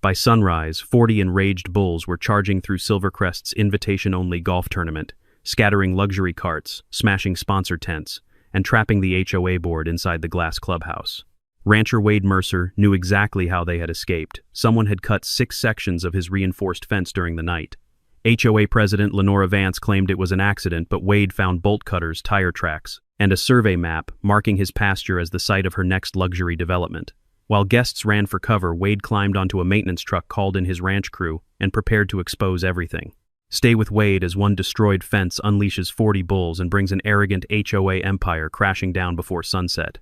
By sunrise, 40 enraged bulls were charging through Silvercrest's invitation-only golf tournament, scattering luxury carts, smashing sponsor tents, and trapping the HOA board inside the glass clubhouse. Rancher Wade Mercer knew exactly how they had escaped. Someone had cut 6 sections of his reinforced fence during the night. HOA President Lenora Vance claimed it was an accident, but Wade found bolt cutters, tire tracks, and a survey map marking his pasture as the site of her next luxury development. While guests ran for cover, Wade climbed onto a maintenance truck, called in his ranch crew, and prepared to expose everything. Stay with Wade as one destroyed fence unleashes 40 bulls and brings an arrogant HOA empire crashing down before sunset.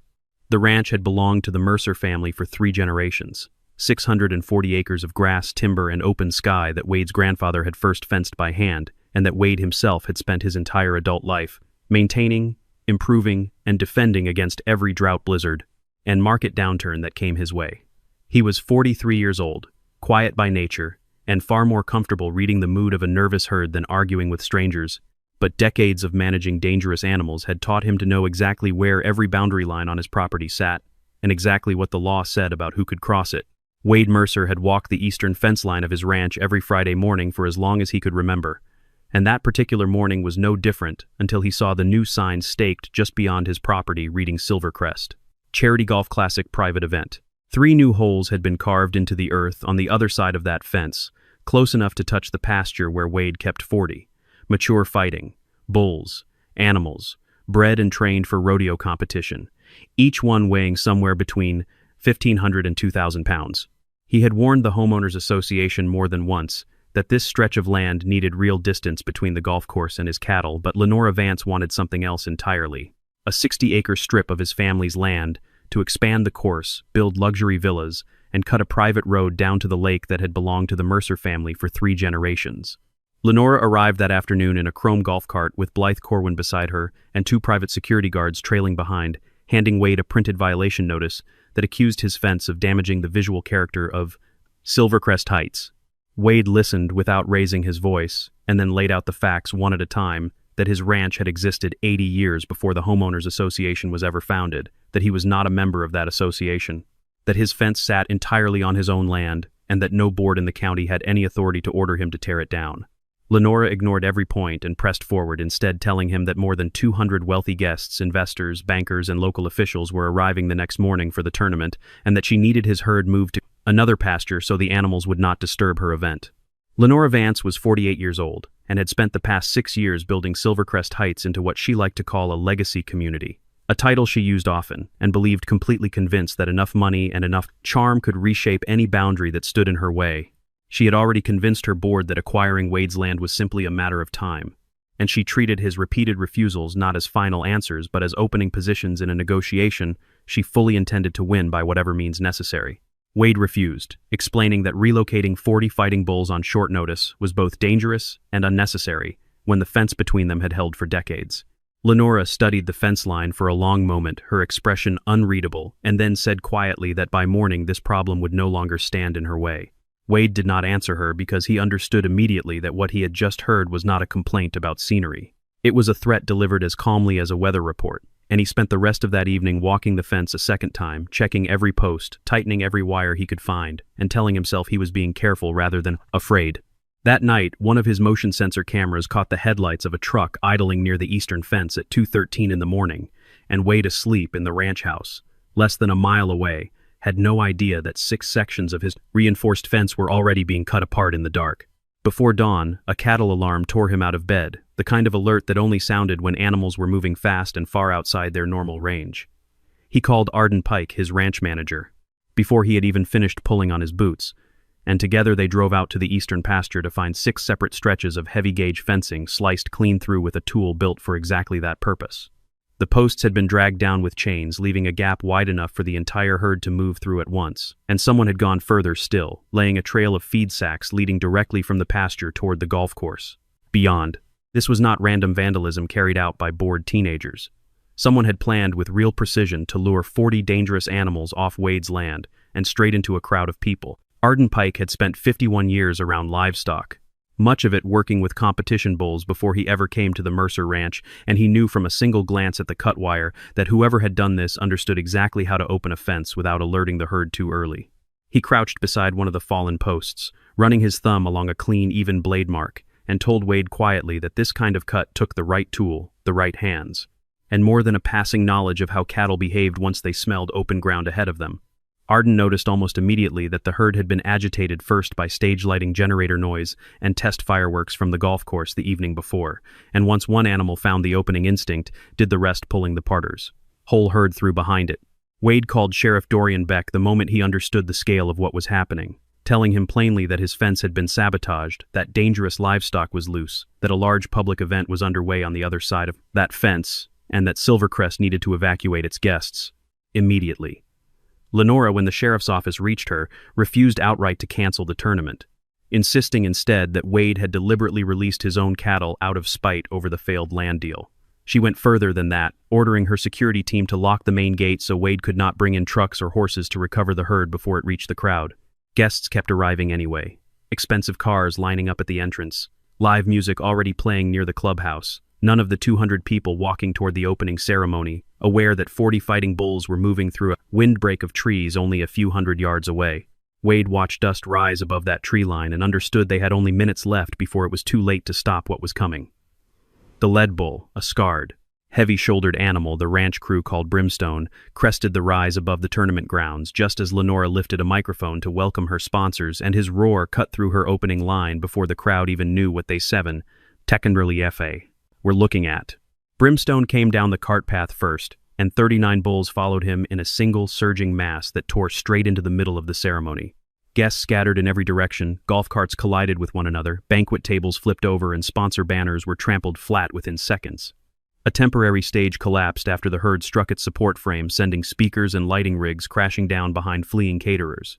The ranch had belonged to the Mercer family for 3 generations. 640 acres of grass, timber, and open sky that Wade's grandfather had first fenced by hand, and that Wade himself had spent his entire adult life maintaining, improving, and defending against every drought, blizzard, and market downturn that came his way. He was 43 years old, quiet by nature, and far more comfortable reading the mood of a nervous herd than arguing with strangers, but decades of managing dangerous animals had taught him to know exactly where every boundary line on his property sat, and exactly what the law said about who could cross it. Wade Mercer had walked the eastern fence line of his ranch every Friday morning for as long as he could remember, and that particular morning was no different until he saw the new sign staked just beyond his property reading Silvercrest, Charity Golf Classic Private Event. 3 new holes had been carved into the earth on the other side of that fence, close enough to touch the pasture where Wade kept 40. Mature fighting, bulls, animals, bred and trained for rodeo competition, each one weighing somewhere between 1,500 and 2,000 pounds. He had warned the Homeowners Association more than once that this stretch of land needed real distance between the golf course and his cattle, but Lenora Vance wanted something else entirely. A 60-acre strip of his family's land to expand the course, build luxury villas, and cut a private road down to the lake that had belonged to the Mercer family for 3 generations. Lenora arrived that afternoon in a chrome golf cart with Blythe Corwin beside her and 2 private security guards trailing behind, handing Wade a printed violation notice that accused his fence of damaging the visual character of Silvercrest Heights. Wade listened without raising his voice, and then laid out the facts one at a time: that his ranch had existed 80 years before the Homeowners Association was ever founded, that he was not a member of that association, that his fence sat entirely on his own land, and that no board in the county had any authority to order him to tear it down. Lenora ignored every point and pressed forward, instead telling him that more than 200 wealthy guests, investors, bankers, and local officials were arriving the next morning for the tournament, and that she needed his herd moved to another pasture so the animals would not disturb her event. Lenora Vance was 48 years old, and had spent the past 6 years building Silvercrest Heights into what she liked to call a legacy community, a title she used often, and believed completely convinced that enough money and enough charm could reshape any boundary that stood in her way. She had already convinced her board that acquiring Wade's land was simply a matter of time, and she treated his repeated refusals not as final answers but as opening positions in a negotiation she fully intended to win by whatever means necessary. Wade refused, explaining that relocating 40 fighting bulls on short notice was both dangerous and unnecessary when the fence between them had held for decades. Lenora studied the fence line for a long moment, her expression unreadable, and then said quietly that by morning this problem would no longer stand in her way. Wade did not answer her because he understood immediately that what he had just heard was not a complaint about scenery. It was a threat delivered as calmly as a weather report, and he spent the rest of that evening walking the fence a second time, checking every post, tightening every wire he could find, and telling himself he was being careful rather than afraid. That night, one of his motion sensor cameras caught the headlights of a truck idling near the eastern fence at 2:13 in the morning, and Wade, asleep in the ranch house, less than a mile away, had no idea that 6 sections of his reinforced fence were already being cut apart in the dark. Before dawn, a cattle alarm tore him out of bed, the kind of alert that only sounded when animals were moving fast and far outside their normal range. He called Arden Pike, his ranch manager, before he had even finished pulling on his boots, and together they drove out to the eastern pasture to find 6 separate stretches of heavy-gauge fencing sliced clean through with a tool built for exactly that purpose. The posts had been dragged down with chains, leaving a gap wide enough for the entire herd to move through at once, and someone had gone further still, laying a trail of feed sacks leading directly from the pasture toward the golf course. Beyond, this was not random vandalism carried out by bored teenagers. Someone had planned with real precision to lure 40 dangerous animals off Wade's land and straight into a crowd of people. Arden Pike had spent 51 years around livestock, much of it working with competition bulls before he ever came to the Mercer Ranch, and he knew from a single glance at the cut wire that whoever had done this understood exactly how to open a fence without alerting the herd too early. He crouched beside one of the fallen posts, running his thumb along a clean, even blade mark, and told Wade quietly that this kind of cut took the right tool, the right hands, and more than a passing knowledge of how cattle behaved once they smelled open ground ahead of them. Arden noticed almost immediately that the herd had been agitated first by stage lighting generator noise and test fireworks from the golf course the evening before, and once one animal found the opening instinct, did the rest pulling the parters. Whole herd threw behind it. Wade called Sheriff Dorian Beck the moment he understood the scale of what was happening, telling him plainly that his fence had been sabotaged, that dangerous livestock was loose, that a large public event was underway on the other side of that fence, and that Silvercrest needed to evacuate its guests immediately. Lenora, when the sheriff's office reached her, refused outright to cancel the tournament, insisting instead that Wade had deliberately released his own cattle out of spite over the failed land deal. She went further than that, ordering her security team to lock the main gate so Wade could not bring in trucks or horses to recover the herd before it reached the crowd. Guests kept arriving anyway, expensive cars lining up at the entrance, live music already playing near the clubhouse, none of the 200 people walking toward the opening ceremony, aware that 40 fighting bulls were moving through a windbreak of trees only a few hundred yards away. Wade watched dust rise above that tree line and understood they had only minutes left before it was too late to stop what was coming. The lead bull, a scarred, heavy-shouldered animal the ranch crew called Brimstone, crested the rise above the tournament grounds just as Lenora lifted a microphone to welcome her sponsors, and his roar cut through her opening line before the crowd even knew what they seven, Tekenderly FA, were looking at. Brimstone came down the cart path first, and 39 bulls followed him in a single surging mass that tore straight into the middle of the ceremony. Guests scattered in every direction, golf carts collided with one another, banquet tables flipped over, and sponsor banners were trampled flat within seconds. A temporary stage collapsed after the herd struck its support frame, sending speakers and lighting rigs crashing down behind fleeing caterers.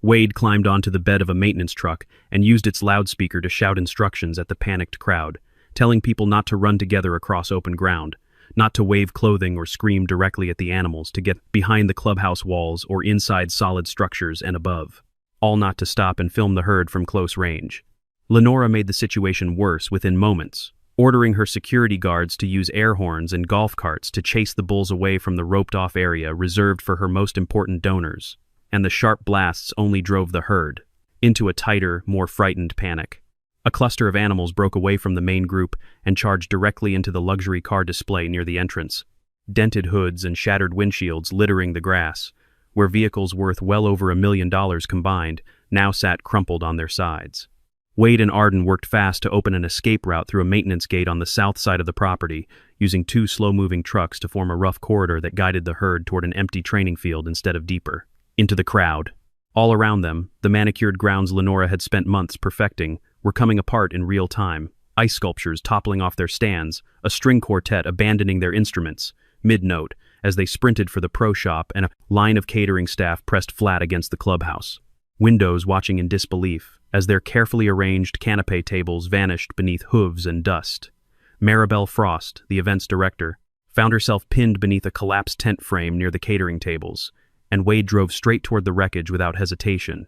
Wade climbed onto the bed of a maintenance truck and used its loudspeaker to shout instructions at the panicked crowd, telling people not to run together across open ground, not to wave clothing or scream directly at the animals, to get behind the clubhouse walls or inside solid structures and above, all not to stop and film the herd from close range. Lenora made the situation worse within moments, ordering her security guards to use air horns and golf carts to chase the bulls away from the roped-off area reserved for her most important donors, and the sharp blasts only drove the herd into a tighter, more frightened panic. A cluster of animals broke away from the main group and charged directly into the luxury car display near the entrance, dented hoods and shattered windshields littering the grass, where vehicles worth well over $1 million combined now sat crumpled on their sides. Wade and Arden worked fast to open an escape route through a maintenance gate on the south side of the property, using 2 slow-moving trucks to form a rough corridor that guided the herd toward an empty training field instead of deeper into the crowd. All around them, the manicured grounds Lenora had spent months perfecting were coming apart in real time, ice sculptures toppling off their stands, a string quartet abandoning their instruments, mid-note, as they sprinted for the pro shop, and a line of catering staff pressed flat against the clubhouse. Windows watching in disbelief as their carefully arranged canapé tables vanished beneath hooves and dust. Maribel Frost, the event's director, found herself pinned beneath a collapsed tent frame near the catering tables, and Wade drove straight toward the wreckage without hesitation,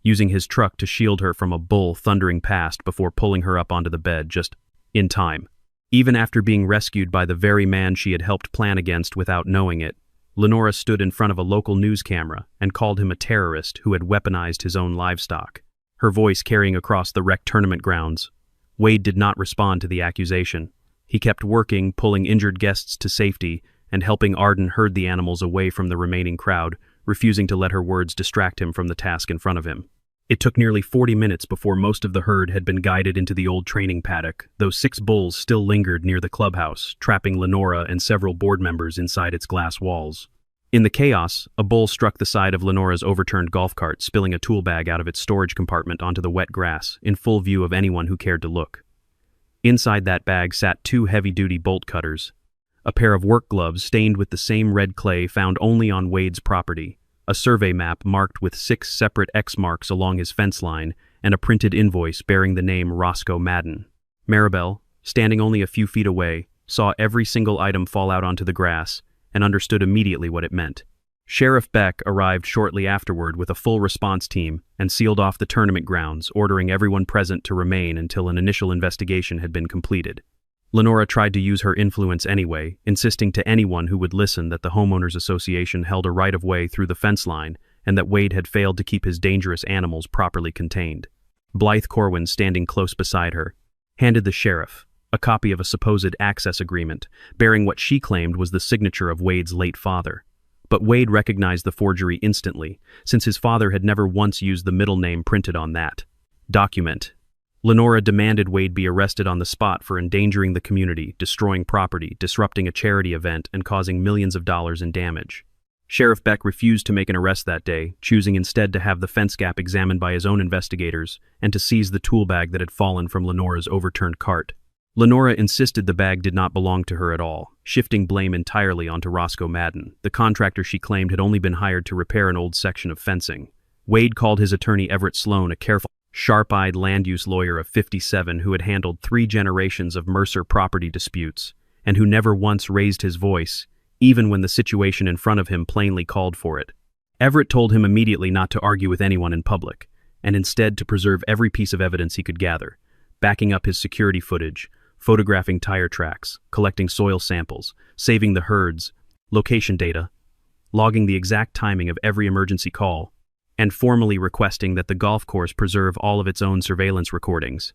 using his truck to shield her from a bull thundering past before pulling her up onto the bed just in time. Even after being rescued by the very man she had helped plan against without knowing it, Lenora stood in front of a local news camera and called him a terrorist who had weaponized his own livestock, her voice carrying across the wrecked tournament grounds. Wade did not respond to the accusation. He kept working, pulling injured guests to safety and helping Arden herd the animals away from the remaining crowd, refusing to let her words distract him from the task in front of him. It took nearly 40 minutes before most of the herd had been guided into the old training paddock, though 6 bulls still lingered near the clubhouse, trapping Lenora and several board members inside its glass walls. In the chaos, a bull struck the side of Lenora's overturned golf cart, spilling a tool bag out of its storage compartment onto the wet grass, in full view of anyone who cared to look. Inside that bag sat 2 heavy-duty bolt cutters, a pair of work gloves stained with the same red clay found only on Wade's property, a survey map marked with 6 separate X marks along his fence line, and a printed invoice bearing the name Roscoe Madden. Maribel, standing only a few feet away, saw every single item fall out onto the grass and understood immediately what it meant. Sheriff Beck arrived shortly afterward with a full response team and sealed off the tournament grounds, ordering everyone present to remain until an initial investigation had been completed. Lenora tried to use her influence anyway, insisting to anyone who would listen that the Homeowners Association held a right-of-way through the fence line and that Wade had failed to keep his dangerous animals properly contained. Blythe Corwin, standing close beside her, handed the sheriff a copy of a supposed access agreement, bearing what she claimed was the signature of Wade's late father. But Wade recognized the forgery instantly, since his father had never once used the middle name printed on that document. Lenora demanded Wade be arrested on the spot for endangering the community, destroying property, disrupting a charity event, and causing millions of dollars in damage. Sheriff Beck refused to make an arrest that day, choosing instead to have the fence gap examined by his own investigators and to seize the tool bag that had fallen from Lenora's overturned cart. Lenora insisted the bag did not belong to her at all, shifting blame entirely onto Roscoe Madden, the contractor she claimed had only been hired to repair an old section of fencing. Wade called his attorney Everett Sloan a careful, sharp-eyed land-use lawyer of 57 who had handled 3 generations of Mercer property disputes, and who never once raised his voice, even when the situation in front of him plainly called for it. Everett told him immediately not to argue with anyone in public, and instead to preserve every piece of evidence he could gather, backing up his security footage, photographing tire tracks, collecting soil samples, saving the herds, location data, logging the exact timing of every emergency call, and formally requesting that the golf course preserve all of its own surveillance recordings.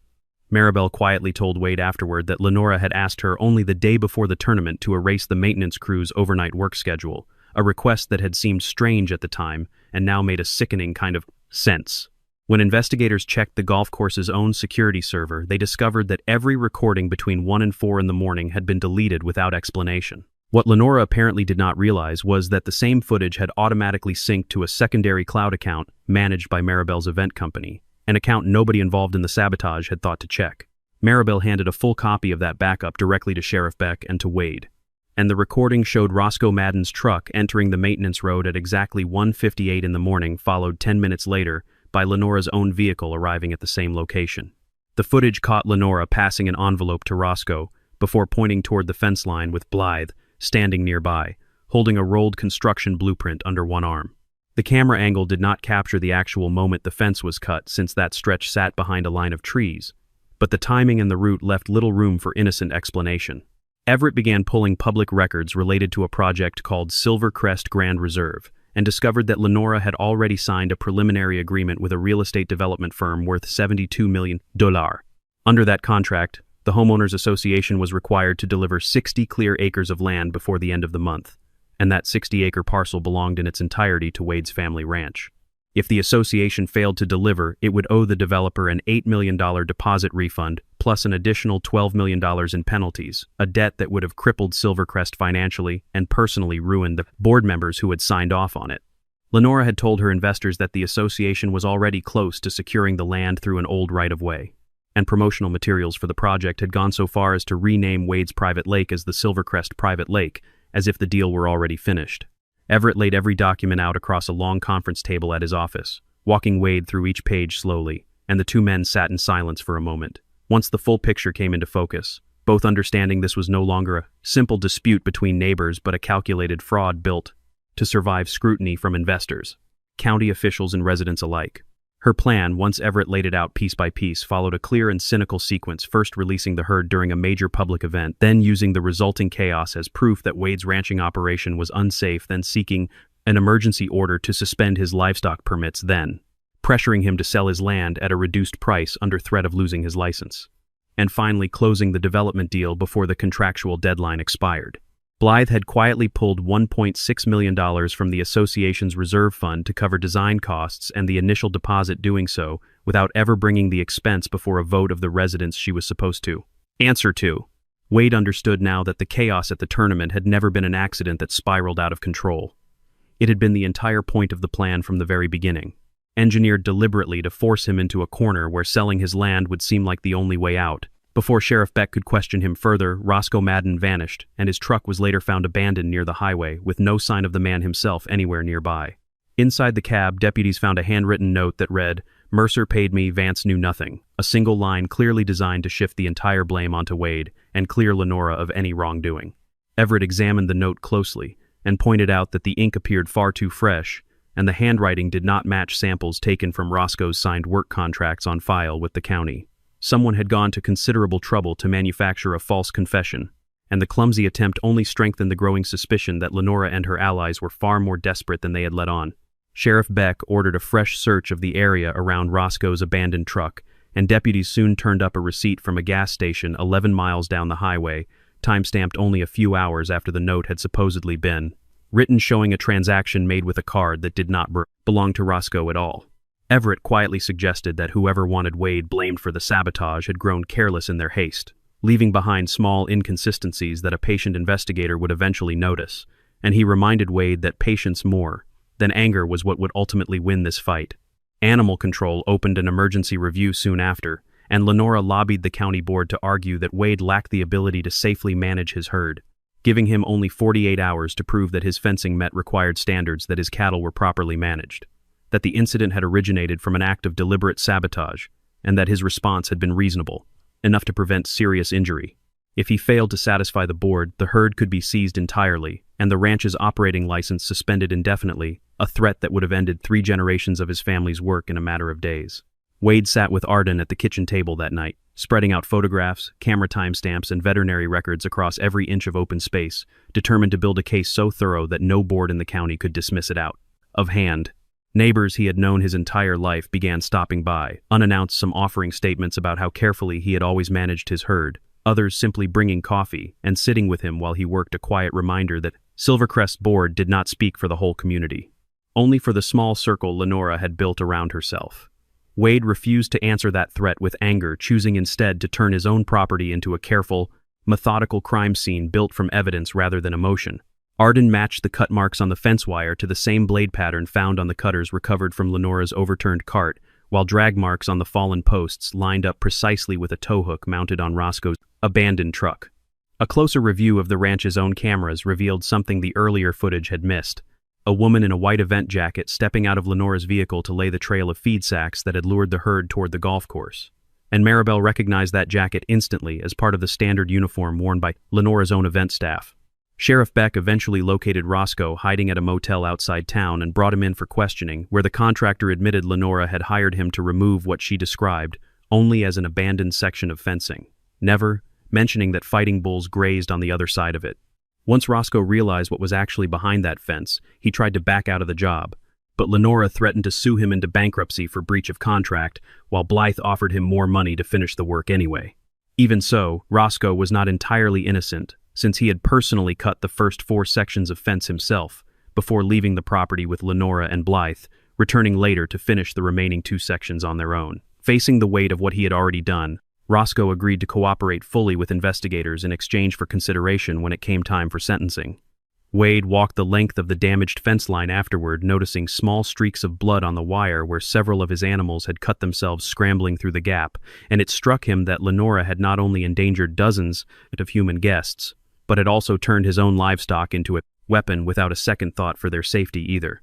Maribel quietly told Wade afterward that Lenora had asked her only the day before the tournament to erase the maintenance crew's overnight work schedule, a request that had seemed strange at the time and now made a sickening kind of sense. When investigators checked the golf course's own security server, they discovered that every recording between 1 and 4 in the morning had been deleted without explanation. What Lenora apparently did not realize was that the same footage had automatically synced to a secondary cloud account managed by Maribel's event company, an account nobody involved in the sabotage had thought to check. Maribel handed a full copy of that backup directly to Sheriff Beck and to Wade, and the recording showed Roscoe Madden's truck entering the maintenance road at exactly 1:58 in the morning, followed 10 minutes later by Lenora's own vehicle arriving at the same location. The footage caught Lenora passing an envelope to Roscoe before pointing toward the fence line with Blythe standing nearby, holding a rolled construction blueprint under one arm. The camera angle did not capture the actual moment the fence was cut, since that stretch sat behind a line of trees, but the timing and the route left little room for innocent explanation. Everett began pulling public records related to a project called Silver Crest Grand Reserve, and discovered that Lenora had already signed a preliminary agreement with a real estate development firm worth $72 million. Under that contract, the Homeowners Association was required to deliver 60 clear acres of land before the end of the month, and that 60-acre parcel belonged in its entirety to Wade's family ranch. If the association failed to deliver, it would owe the developer an $8 million deposit refund, plus an additional $12 million in penalties, a debt that would have crippled Silvercrest financially and personally ruined the board members who had signed off on it. Lenora had told her investors that the association was already close to securing the land through an old right-of-way, and promotional materials for the project had gone so far as to rename Wade's private lake as the Silvercrest Private Lake, as if the deal were already finished. Everett laid every document out across a long conference table at his office, walking Wade through each page slowly, and the two men sat in silence for a moment. Once the full picture came into focus, both understanding this was no longer a simple dispute between neighbors but a calculated fraud built to survive scrutiny from investors, county officials and residents alike. Her plan, once Everett laid it out piece by piece, followed a clear and cynical sequence, first releasing the herd during a major public event, then using the resulting chaos as proof that Wade's ranching operation was unsafe, then seeking an emergency order to suspend his livestock permits, then pressuring him to sell his land at a reduced price under threat of losing his license, and finally closing the development deal before the contractual deadline expired. Blythe had quietly pulled $1.6 million from the association's reserve fund to cover design costs and the initial deposit, doing so without ever bringing the expense before a vote of the residents she was supposed to answer to. Wade understood now that the chaos at the tournament had never been an accident that spiraled out of control. It had been the entire point of the plan from the very beginning, engineered deliberately to force him into a corner where selling his land would seem like the only way out. Before Sheriff Beck could question him further, Roscoe Madden vanished, and his truck was later found abandoned near the highway, with no sign of the man himself anywhere nearby. Inside the cab, deputies found a handwritten note that read, "Mercer paid me, Vance knew nothing," a single line clearly designed to shift the entire blame onto Wade and clear Lenora of any wrongdoing. Everett examined the note closely and pointed out that the ink appeared far too fresh, and the handwriting did not match samples taken from Roscoe's signed work contracts on file with the county. Someone had gone to considerable trouble to manufacture a false confession, and the clumsy attempt only strengthened the growing suspicion that Lenora and her allies were far more desperate than they had let on. Sheriff Beck ordered a fresh search of the area around Roscoe's abandoned truck, and deputies soon turned up a receipt from a gas station 11 miles down the highway, time-stamped only a few hours after the note had supposedly been written, showing a transaction made with a card that did not belong to Roscoe at all. Everett quietly suggested that whoever wanted Wade blamed for the sabotage had grown careless in their haste, leaving behind small inconsistencies that a patient investigator would eventually notice, and he reminded Wade that patience more than anger was what would ultimately win this fight. Animal Control opened an emergency review soon after, and Lenora lobbied the county board to argue that Wade lacked the ability to safely manage his herd, giving him only 48 hours to prove that his fencing met required standards, that his cattle were properly managed, that the incident had originated from an act of deliberate sabotage, and that his response had been reasonable, enough to prevent serious injury. If he failed to satisfy the board, the herd could be seized entirely, and the ranch's operating license suspended indefinitely, a threat that would have ended 3 generations of his family's work in a matter of days. Wade sat with Arden at the kitchen table that night, spreading out photographs, camera timestamps, and veterinary records across every inch of open space, determined to build a case so thorough that no board in the county could dismiss it out of hand. Neighbors he had known his entire life began stopping by, unannounced, some offering statements about how carefully he had always managed his herd, others simply bringing coffee and sitting with him while he worked, a quiet reminder that Silvercrest's board did not speak for the whole community, only for the small circle Lenora had built around herself. Wade refused to answer that threat with anger, choosing instead to turn his own property into a careful, methodical crime scene built from evidence rather than emotion. Arden matched the cut marks on the fence wire to the same blade pattern found on the cutters recovered from Lenora's overturned cart, while drag marks on the fallen posts lined up precisely with a tow hook mounted on Roscoe's abandoned truck. A closer review of the ranch's own cameras revealed something the earlier footage had missed: a woman in a white event jacket stepping out of Lenora's vehicle to lay the trail of feed sacks that had lured the herd toward the golf course. And Maribel recognized that jacket instantly as part of the standard uniform worn by Lenora's own event staff. Sheriff Beck eventually located Roscoe hiding at a motel outside town and brought him in for questioning, where the contractor admitted Lenora had hired him to remove what she described only as an abandoned section of fencing, never mentioning that fighting bulls grazed on the other side of it. Once Roscoe realized what was actually behind that fence, he tried to back out of the job, but Lenora threatened to sue him into bankruptcy for breach of contract, while Blythe offered him more money to finish the work anyway. Even so, Roscoe was not entirely innocent, since he had personally cut the first 4 sections of fence himself, before leaving the property with Lenora and Blythe, returning later to finish the remaining 2 sections on their own. Facing the weight of what he had already done, Roscoe agreed to cooperate fully with investigators in exchange for consideration when it came time for sentencing. Wade walked the length of the damaged fence line afterward, noticing small streaks of blood on the wire where several of his animals had cut themselves scrambling through the gap, and it struck him that Lenora had not only endangered dozens of human guests, but had also turned his own livestock into a weapon without a second thought for their safety either.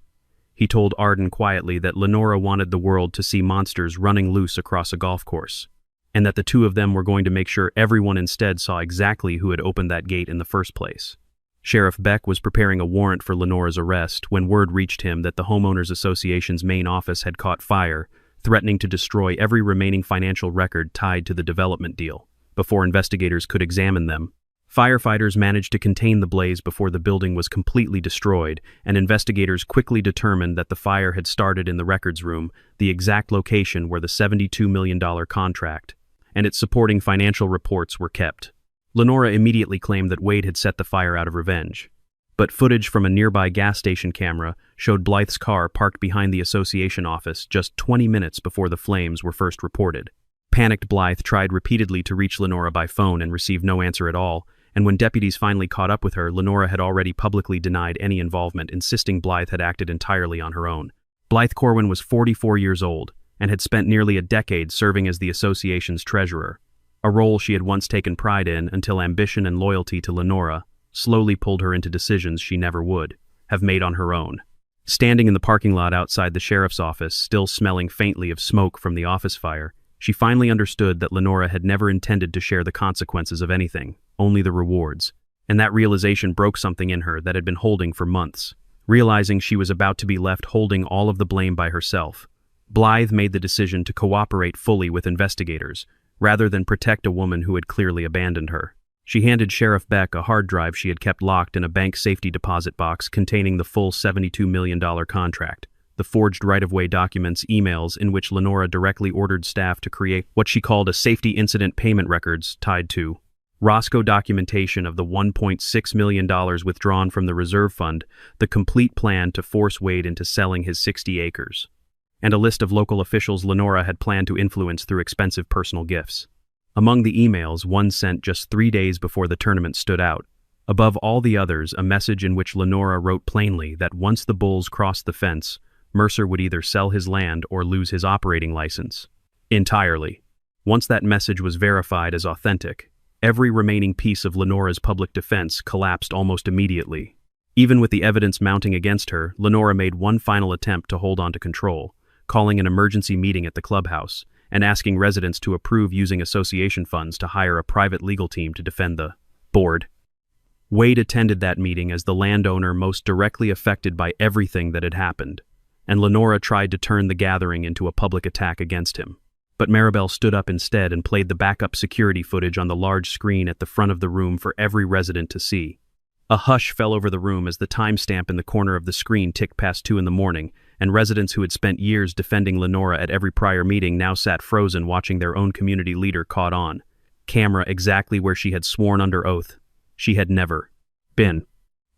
He told Arden quietly that Lenora wanted the world to see monsters running loose across a golf course, and that the 2 of them were going to make sure everyone instead saw exactly who had opened that gate in the first place. Sheriff Beck was preparing a warrant for Lenora's arrest when word reached him that the Homeowners Association's main office had caught fire, threatening to destroy every remaining financial record tied to the development deal before investigators could examine them. Firefighters managed to contain the blaze before the building was completely destroyed, and investigators quickly determined that the fire had started in the records room, the exact location where the $72 million contract and its supporting financial reports were kept. Lenora immediately claimed that Wade had set the fire out of revenge, but footage from a nearby gas station camera showed Blythe's car parked behind the association office just 20 minutes before the flames were first reported. Panicked Blythe tried repeatedly to reach Lenora by phone and received no answer at all, and when deputies finally caught up with her, Lenora had already publicly denied any involvement, insisting Blythe had acted entirely on her own. Blythe Corwin was 44 years old and had spent nearly a decade serving as the association's treasurer, a role she had once taken pride in until ambition and loyalty to Lenora slowly pulled her into decisions she never would have made on her own. Standing in the parking lot outside the sheriff's office, still smelling faintly of smoke from the office fire, she finally understood that Lenora had never intended to share the consequences of anything, only the rewards, and that realization broke something in her that had been holding for months. Realizing she was about to be left holding all of the blame by herself, Blythe made the decision to cooperate fully with investigators, rather than protect a woman who had clearly abandoned her. She handed Sheriff Beck a hard drive she had kept locked in a bank safety deposit box containing the full $72 million contract, the forged right-of-way documents, emails in which Lenora directly ordered staff to create what she called a safety incident payment records tied to Roscoe documentation of the $1.6 million withdrawn from the reserve fund, the complete plan to force Wade into selling his 60 acres, and a list of local officials Lenora had planned to influence through expensive personal gifts. Among the emails, one sent just 3 days before the tournament stood out. Above all the others, a message in which Lenora wrote plainly that once the Bulls crossed the fence, Mercer would either sell his land or lose his operating license. Entirely. Once that message was verified as authentic, every remaining piece of Lenora's public defense collapsed almost immediately. Even with the evidence mounting against her, Lenora made one final attempt to hold on to control, calling an emergency meeting at the clubhouse and asking residents to approve using association funds to hire a private legal team to defend the board. Wade attended that meeting as the landowner most directly affected by everything that had happened, and Lenora tried to turn the gathering into a public attack against him. But Maribel stood up instead and played the backup security footage on the large screen at the front of the room for every resident to see. A hush fell over the room as the timestamp in the corner of the screen ticked past 2 a.m, and residents who had spent years defending Lenora at every prior meeting now sat frozen watching their own community leader caught on camera exactly where she had sworn under oath she had never been.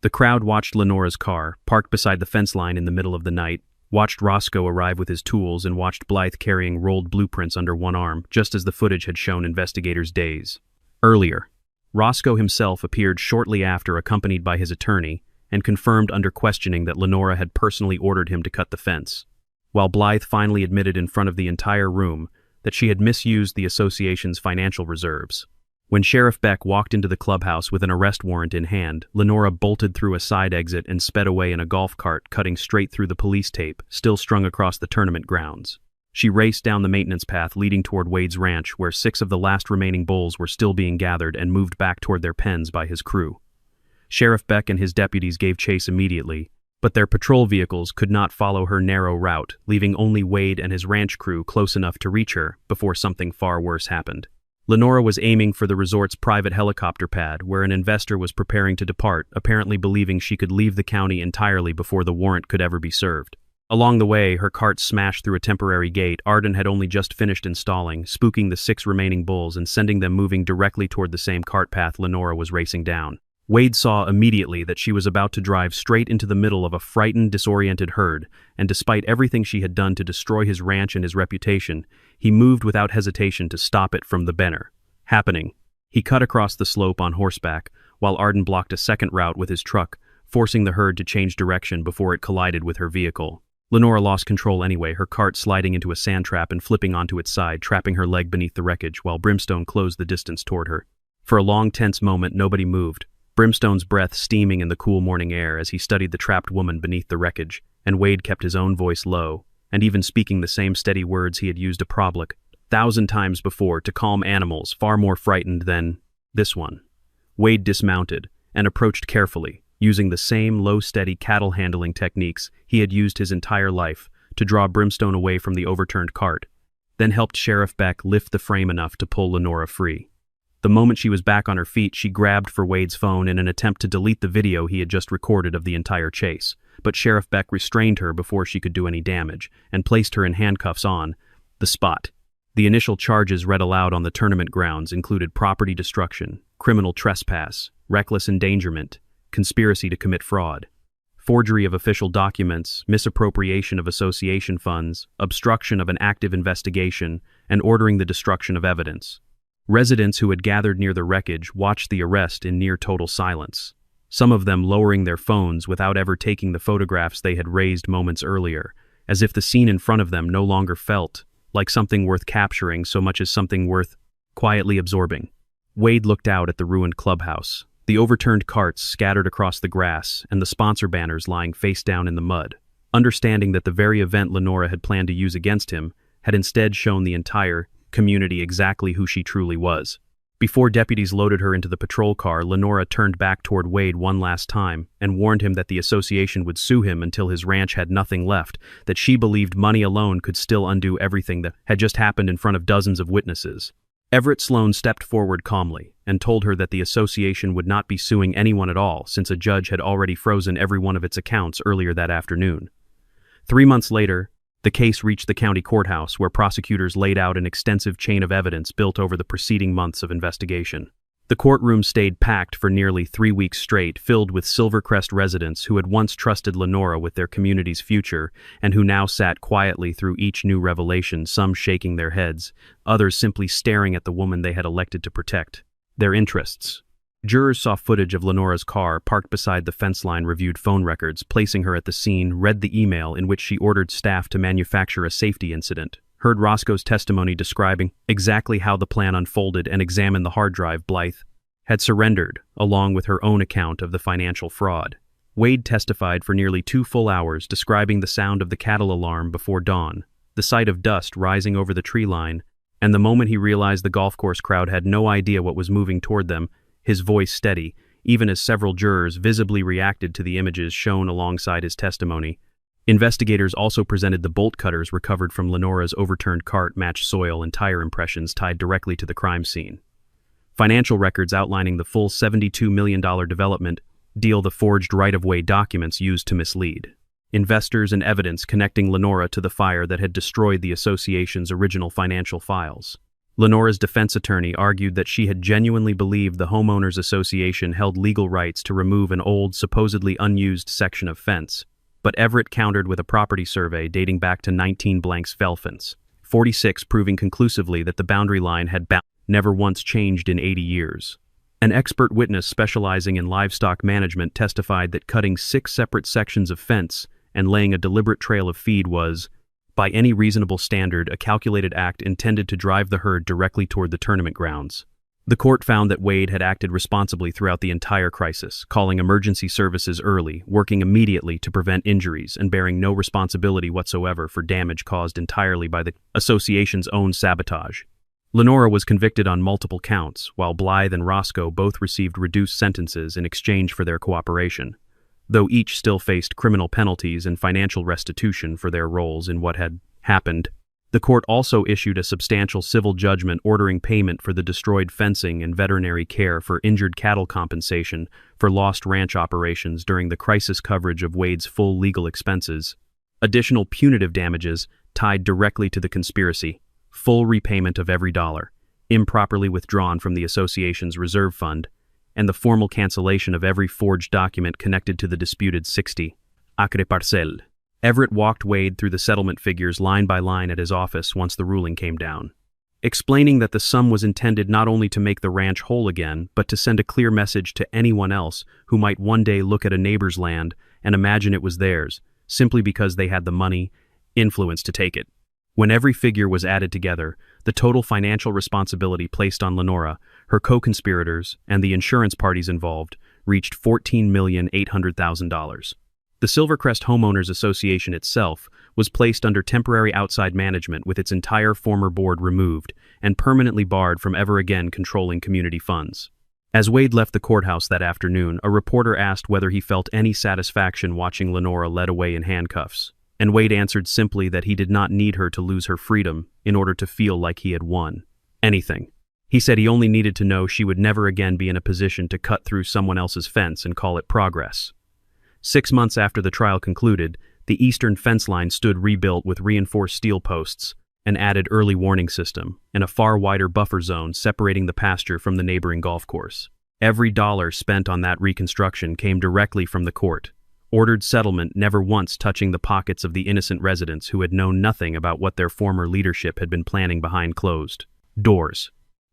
The crowd watched Lenora's car, parked beside the fence line in the middle of the night, watched Roscoe arrive with his tools, and watched Blythe carrying rolled blueprints under one arm, just as the footage had shown investigators days earlier. Roscoe himself appeared shortly after, accompanied by his attorney, and confirmed under questioning that Lenora had personally ordered him to cut the fence, while Blythe finally admitted in front of the entire room that she had misused the association's financial reserves. When Sheriff Beck walked into the clubhouse with an arrest warrant in hand, Lenora bolted through a side exit and sped away in a golf cart, cutting straight through the police tape still strung across the tournament grounds. She raced down the maintenance path leading toward Wade's ranch, where 6 of the last remaining bulls were still being gathered, and moved back toward their pens by his crew. Sheriff Beck and his deputies gave chase immediately, but their patrol vehicles could not follow her narrow route, leaving only Wade and his ranch crew close enough to reach her before something far worse happened. Lenora was aiming for the resort's private helicopter pad, where an investor was preparing to depart, apparently believing she could leave the county entirely before the warrant could ever be served. Along the way, her cart smashed through a temporary gate Arden had only just finished installing, spooking the 6 remaining bulls and sending them moving directly toward the same cart path Lenora was racing down. Wade saw immediately that she was about to drive straight into the middle of a frightened, disoriented herd, and despite everything she had done to destroy his ranch and his reputation, he moved without hesitation to stop it from the banner happening. He cut across the slope on horseback, while Arden blocked a second route with his truck, forcing the herd to change direction before it collided with her vehicle. Lenora lost control anyway, her cart sliding into a sand trap and flipping onto its side, trapping her leg beneath the wreckage, while Brimstone closed the distance toward her. For a long, tense moment, nobody moved, Brimstone's breath steaming in the cool morning air as he studied the trapped woman beneath the wreckage, and Wade kept his own voice low, and even speaking the same steady words he had used to Problik 1,000 times before to calm animals far more frightened than this one. Wade dismounted and approached carefully, using the same low, steady cattle handling techniques he had used his entire life to draw Brimstone away from the overturned cart, then helped Sheriff Beck lift the frame enough to pull Lenora free. The moment she was back on her feet, she grabbed for Wade's phone in an attempt to delete the video he had just recorded of the entire chase, but Sheriff Beck restrained her before she could do any damage, and placed her in handcuffs on the spot. The initial charges read aloud on the tournament grounds included property destruction, criminal trespass, reckless endangerment, conspiracy to commit fraud, forgery of official documents, misappropriation of association funds, obstruction of an active investigation, and ordering the destruction of evidence. Residents who had gathered near the wreckage watched the arrest in near total silence, some of them lowering their phones without ever taking the photographs they had raised moments earlier, as if the scene in front of them no longer felt like something worth capturing so much as something worth quietly absorbing. Wade looked out at the ruined clubhouse, the overturned carts scattered across the grass, and the sponsor banners lying face down in the mud, understanding that the very event Lenora had planned to use against him had instead shown the entire community exactly who she truly was. Before deputies loaded her into the patrol car, Lenora turned back toward Wade one last time and warned him that the association would sue him until his ranch had nothing left, that she believed money alone could still undo everything that had just happened in front of dozens of witnesses. Everett Sloan stepped forward calmly and told her that the association would not be suing anyone at all since a judge had already frozen every one of its accounts earlier that afternoon. 3 months later, the case reached the county courthouse, where prosecutors laid out an extensive chain of evidence built over the preceding months of investigation. The courtroom stayed packed for nearly 3 weeks straight, filled with Silvercrest residents who had once trusted Lenora with their community's future and who now sat quietly through each new revelation, some shaking their heads, others simply staring at the woman they had elected to protect. Their interests. Jurors saw footage of Lenora's car parked beside the fence line, reviewed phone records, placing her at the scene, read the email in which she ordered staff to manufacture a safety incident, heard Roscoe's testimony describing exactly how the plan unfolded, and examined the hard drive Blythe had surrendered, along with her own account of the financial fraud. Wade testified for nearly 2 full hours, describing the sound of the cattle alarm before dawn, the sight of dust rising over the tree line, and the moment he realized the golf course crowd had no idea what was moving toward them, his voice steady, even as several jurors visibly reacted to the images shown alongside his testimony. Investigators also presented the bolt cutters recovered from Lenora's overturned cart, matched soil and tire impressions tied directly to the crime scene. Financial records outlining the full $72 million development deal, the forged right-of-way documents used to mislead investors, and evidence connecting Lenora to the fire that had destroyed the association's original financial files. Lenora's defense attorney argued that she had genuinely believed the homeowners association held legal rights to remove an old, supposedly unused section of fence, but Everett countered with a property survey dating back to 1946, proving conclusively that the boundary line had never once changed in 80 years. An expert witness specializing in livestock management testified that cutting 6 separate sections of fence and laying a deliberate trail of feed was, by any reasonable standard, a calculated act intended to drive the herd directly toward the tournament grounds. The court found that Wade had acted responsibly throughout the entire crisis, calling emergency services early, working immediately to prevent injuries, and bearing no responsibility whatsoever for damage caused entirely by the association's own sabotage. Lenora was convicted on multiple counts, while Blythe and Roscoe both received reduced sentences in exchange for their cooperation, though each still faced criminal penalties and financial restitution for their roles in what had happened. The court also issued a substantial civil judgment ordering payment for the destroyed fencing and veterinary care, for injured cattle compensation for lost ranch operations during the crisis, coverage of Wade's full legal expenses, additional punitive damages tied directly to the conspiracy, full repayment of every dollar improperly withdrawn from the association's reserve fund, and the formal cancellation of every forged document connected to the disputed 60 acre parcelle. Everett walked Wade through the settlement figures line by line at his office once the ruling came down, explaining that the sum was intended not only to make the ranch whole again, but to send a clear message to anyone else who might one day look at a neighbor's land and imagine it was theirs, simply because they had the money, influence to take it. When every figure was added together, the total financial responsibility placed on Lenora, her co-conspirators, and the insurance parties involved reached $14,800,000. The Silvercrest Homeowners Association itself was placed under temporary outside management, with its entire former board removed and permanently barred from ever again controlling community funds. As Wade left the courthouse that afternoon, a reporter asked whether he felt any satisfaction watching Lenora led away in handcuffs, and Wade answered simply that he did not need her to lose her freedom in order to feel like he had won anything. He said he only needed to know she would never again be in a position to cut through someone else's fence and call it progress. 6 months after the trial concluded, the eastern fence line stood rebuilt with reinforced steel posts, an added early warning system, and a far wider buffer zone separating the pasture from the neighboring golf course. Every dollar spent on that reconstruction came directly from the court-ordered settlement, never once touching the pockets of the innocent residents who had known nothing about what their former leadership had been planning behind closed doors.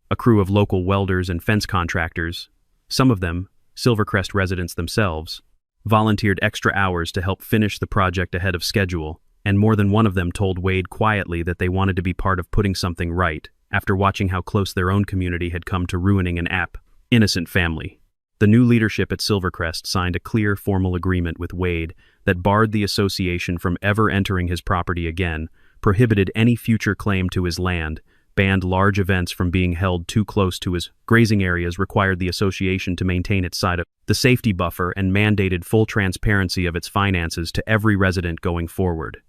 A crew of local welders and fence contractors, some of them Silvercrest residents themselves, volunteered extra hours to help finish the project ahead of schedule, and more than one of them told Wade quietly that they wanted to be part of putting something right after watching how close their own community had come to ruining an innocent family. The new leadership at Silvercrest signed a clear, formal agreement with Wade that barred the association from ever entering his property again, prohibited any future claim to his land, banned large events from being held too close to his grazing areas, required the association to maintain its side of the safety buffer, and mandated full transparency of its finances to every resident going forward.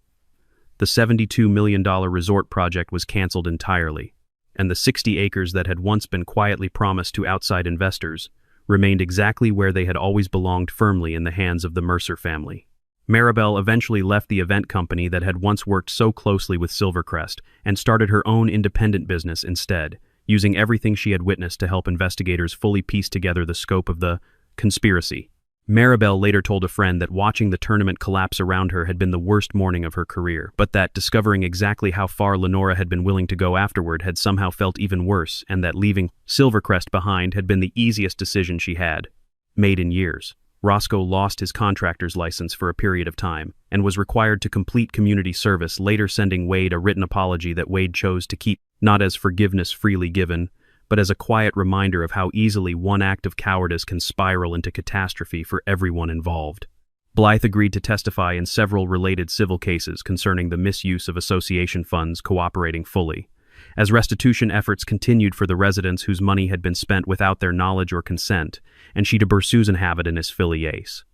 The $72 million resort project was canceled entirely, and the 60 acres that had once been quietly promised to outside investors remained exactly where they had always belonged, firmly in the hands of the Mercer family. Maribel eventually left the event company that had once worked so closely with Silvercrest and started her own independent business instead, using everything she had witnessed to help investigators fully piece together the scope of the conspiracy. Maribel later told a friend that watching the tournament collapse around her had been the worst morning of her career, but that discovering exactly how far Lenora had been willing to go afterward had somehow felt even worse, and that leaving Silvercrest behind had been the easiest decision she had made in years. Roscoe lost his contractor's license for a period of time and was required to complete community service, later sending Wade a written apology that Wade chose to keep, not as forgiveness freely given, but as a quiet reminder of how easily one act of cowardice can spiral into catastrophe for everyone involved. Blythe agreed to testify in several related civil cases concerning the misuse of association funds, cooperating fully. As restitution efforts continued for the residents whose money had been spent without their knowledge or consent, and she to Bursusan Havidan as Filiace.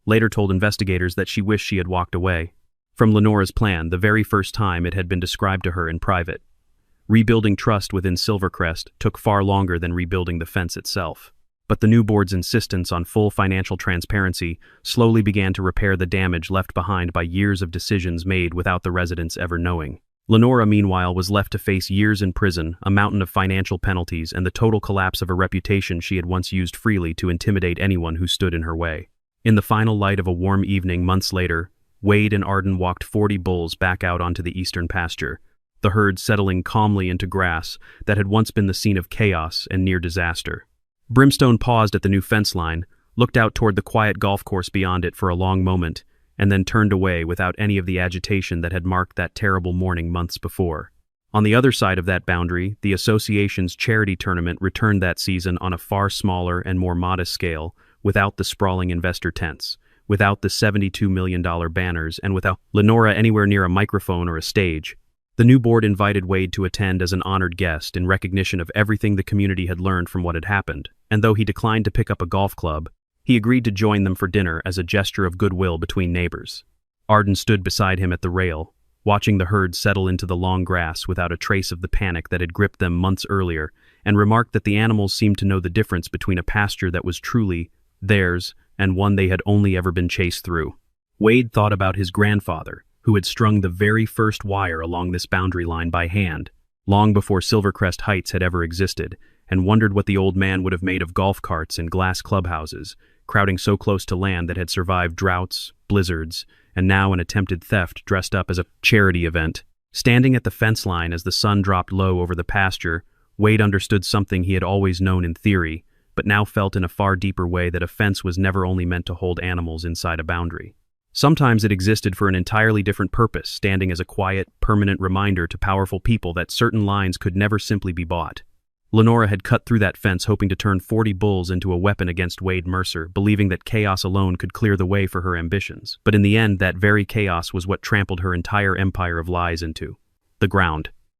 Later told investigators that she wished she had walked away from Lenora's plan the very first time it had been described to her in private. Rebuilding trust within Silvercrest took far longer than rebuilding the fence itself. But the new board's insistence on full financial transparency slowly began to repair the damage left behind by years of decisions made without the residents ever knowing. Lenora, meanwhile, was left to face years in prison, a mountain of financial penalties, and the total collapse of a reputation she had once used freely to intimidate anyone who stood in her way. In the final light of a warm evening months later, Wade and Arden walked 40 bulls back out onto the eastern pasture, the herd settling calmly into grass that had once been the scene of chaos and near disaster. Brimstone paused at the new fence line, looked out toward the quiet golf course beyond it for a long moment, and then turned away without any of the agitation that had marked that terrible morning months before. On the other side of that boundary, the association's charity tournament returned that season on a far smaller and more modest scale, without the sprawling investor tents, without the $72 million banners, and without Lenora anywhere near a microphone or a stage. The new board invited Wade to attend as an honored guest in recognition of everything the community had learned from what had happened, and though he declined to pick up a golf club, he agreed to join them for dinner as a gesture of goodwill between neighbors. Arden stood beside him at the rail, watching the herd settle into the long grass without a trace of the panic that had gripped them months earlier, and remarked that the animals seemed to know the difference between a pasture that was truly theirs and one they had only ever been chased through. Wade thought about his grandfather, who had strung the very first wire along this boundary line by hand, long before Silvercrest Heights had ever existed, and wondered what the old man would have made of golf carts and glass clubhouses, crowding so close to land that had survived droughts, blizzards, and now an attempted theft dressed up as a charity event. Standing at the fence line as the sun dropped low over the pasture, Wade understood something he had always known in theory, but now felt in a far deeper way, that a fence was never only meant to hold animals inside a boundary. Sometimes it existed for an entirely different purpose, standing as a quiet, permanent reminder to powerful people that certain lines could never simply be bought. Lenora had cut through that fence hoping to turn 40 bulls into a weapon against Wade Mercer, believing that chaos alone could clear the way for her ambitions. But in the end, that very chaos was what trampled her entire empire of lies into the ground.